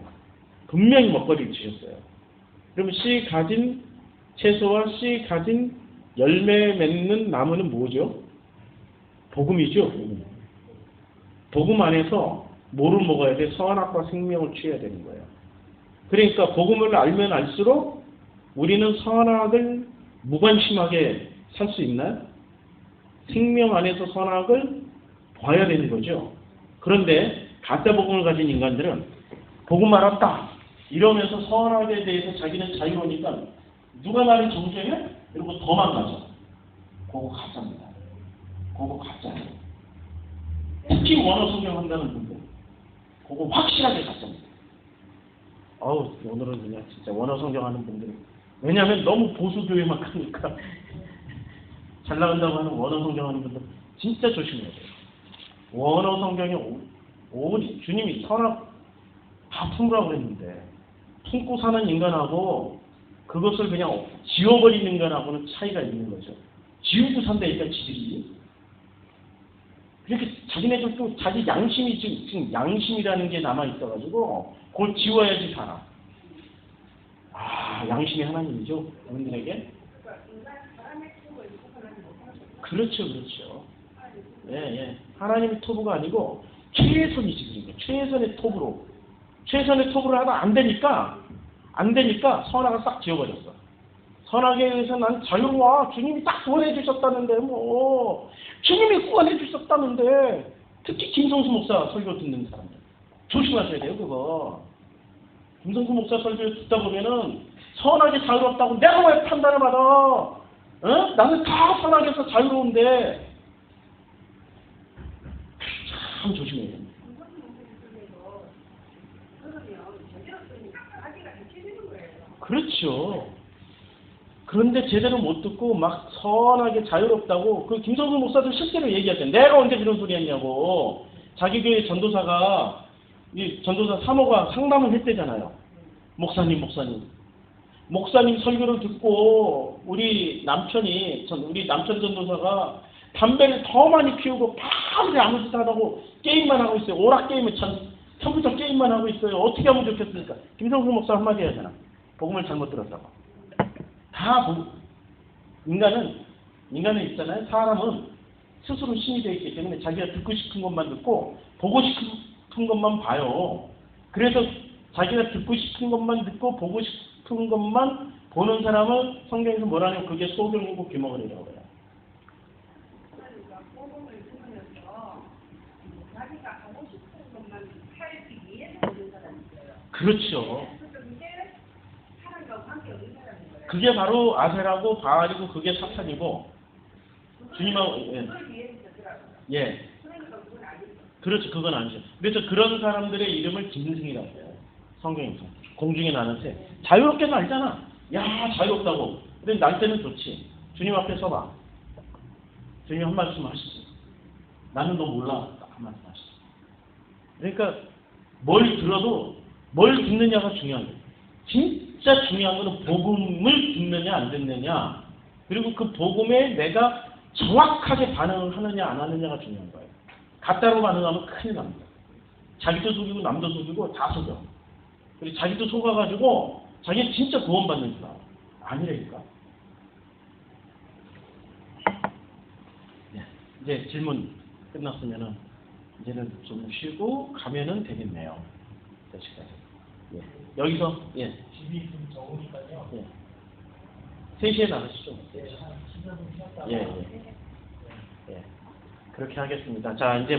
분명히 먹거리를 주셨어요. 그러면 씨 가진 채소와 씨 가진 열매 맺는 나무는 뭐죠? 복음이죠. 복음 안에서 뭐를 먹어야 돼? 선악과 생명을 취해야 되는 거예요. 그러니까 복음을 알면 알수록 우리는 선악을 무관심하게 살 수 있나요? 생명 안에서 선악을 봐야 되는 거죠. 그런데 가짜 복음을 가진 인간들은 복음 알았다 이러면서 선악에 대해서 자기는 자유로우니까 누가 나를 정죄해? 이러고 더 망가져. 그거 가짜입니다. 그거 가짜예요. 특히 원어 성경한다는 분들 그거 확실하게 가짜입니다. 오늘은 그냥 진짜 원어 성경하는 분들 왜냐하면 너무 보수교회만 하니까 잘 나간다고 하는 원어 성경하는 분들 진짜 조심해야 돼요. 원어 성경에 주님이 선악 다 품으라고 그랬는데 품고 사는 인간하고 그것을 그냥 지워버리는 인간하고는 차이가 있는 거죠. 지우고 산다니까 지들이. 그렇게 자기네들도 자기 양심이 지금 양심이라는 게 남아있어가지고 그걸 지워야지 살아. 양심이 하나님이죠. 우리들에게. 그렇죠. 예. 하나님의 토부가 아니고 최선이지. 최선의 토부로. 최선의 토부를 하다 안 되니까 선악을 싹 지워버렸어. 선악에 의해서 난 자유로워. 주님이 딱 구원해 주셨다는데 주님이 구원해 주셨다는데 특히 김성수 목사 설교 듣는 사람들 조심하셔야 돼요. 그거. 김성수 목사 설교 듣다 보면은 선악이 자유롭다고 내가 왜 판단을 받아? 나는 다 선악에서 자유로운데 참 조심해야 됩니다. 그렇죠. 그런데 제대로 못 듣고 막 선하게 자유롭다고 그 김성수 목사도 실제로 얘기하잖아요. 내가 언제 그런 소리 했냐고. 자기 교회 전도사가 이 전도사 사모가 상담을 했대잖아요. 목사님 설교를 듣고 우리 남편 전도사가 담배를 더 많이 피우고 밤새 아무 짓 안 하고 게임만 하고 있어요. 오락 게임을 컴퓨터 게임만 하고 있어요. 어떻게 하면 좋겠습니까? 김성수 목사 한마디 하잖아. 복음을 잘못 들었다고. 인간은 있잖아요. 사람은 스스로 신이 되어 있기 때문에 자기가 듣고 싶은 것만 듣고 보고 싶은 것만 봐요. 그래서 자기가 듣고 싶은 것만 듣고 보고 싶은 것만 보는 사람은 성경에서 뭐라냐면 그게 소경이고 귀머거리라고 해요. 그러니까 복음을 들으면서 자기가 하고 싶은 것만 살기 위해서 보는 사람이 있어요. 그렇죠. 그게 사람과 관계없는 사람인 거예요. 그게 바로 아세라고 바알이고 그게 사탄이고 주님하고 그걸 위해서 들더라고요. 예. 그러니까 그건 아니죠. 그렇죠. 그건 아니죠. 그래서 그런 사람들의 이름을 짐승이라고 해요. 성경에서. 공중에 나는 새. 자유롭게는 알잖아. 야, 자유롭다고. 근데 날 때는 좋지. 주님 앞에 서봐. 주님 한 말씀 하시죠. 나는 너 몰라. 딱 한 말씀 하시죠. 그러니까 뭘 들어도 뭘 듣느냐가 중요한 거예요. 진짜 중요한 거는 복음을 듣느냐 안 듣느냐. 그리고 그 복음에 내가 정확하게 반응을 하느냐 안 하느냐가 중요한 거예요. 가짜로 반응하면 큰일 납니다. 자기도 속이고 남도 속이고 다 속여. 그리고 자기도 속아가지고 자기는 진짜 구원받는 줄 알아. 아니라니까. 네, 이제 질문 끝났으면은 이제는 좀 쉬고 가면은 되겠네요. 몇 시까지? 예. 여기서 집이 좀 적으니까요. 3시에 나가시죠. 네, 한 10여 분 쉬었다가 예. 그렇게 하겠습니다. 자, 이제